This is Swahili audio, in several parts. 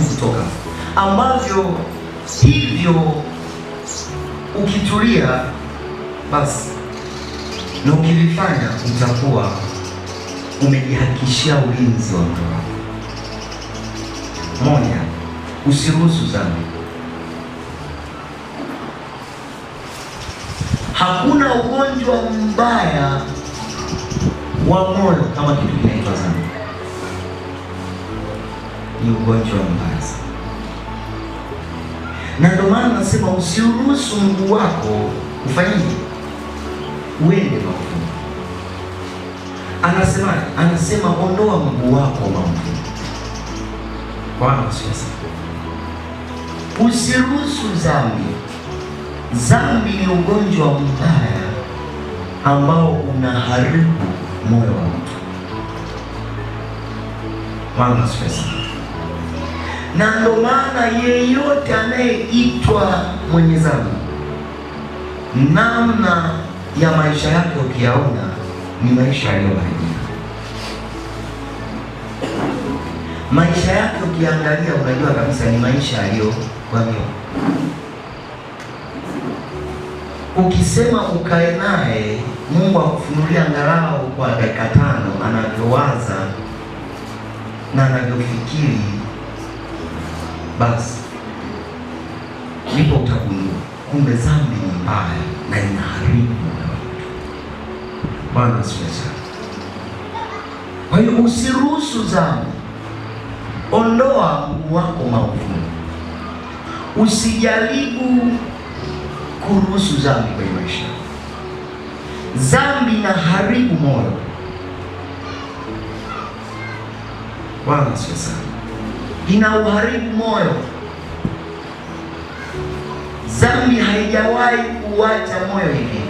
nguvu kutoka, ambavyo hivyo ukitulia basi na ukivifanya utakuwa umejihakikishia ulinzi wa moyo wako. Moja, usiruhusu dhambi. Hakuna ugonjwa mbaya wa moyo kama kitu kinaitwa dhambi. Ni ugonjwa mbaya sana, na ndio maana nasema usiruhusu mguu wako ufanyike uende maovu. Anasema ondoa mguu wako maovu. Bwana asifiwe. Usiruhusu dhambi. Dhambi ni ugonjwa mbaya ambao unaharibu moyo wa mtu. Bwana asifiwe. Na ndio maana yeyote anayeitwa mwenye dhambi, namna ya maisha yake ukiyaona ni maisha yaliyoharibika. Maisha yake ukiangalia unajua kabisa ni maisha yaliyokwamia. Ukisema ukae naye, Mungu akufunulia angalau kwa dakika 5 anavyowaza na anavyofikiri, basi ndipo utagundua kumbe dhambi ni mbaya na inaharibu moyo wetu. Bwana asifiwe sana. Kwa hiyo usiruhusu dhambi. Ondoa mguu wako maovu. Usijaribu kuruhusu dhambi kwenye maisha. Dhambi inaharibu moyo. Bwana asifiwe sana. Inauharibu moyo. Dhambi haijawahi kuacha moyo hivi,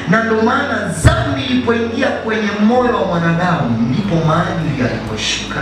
na ndio maana dhambi ilipoingia kwenye moyo wa mwanadamu ndipo maadili yaliposhuka.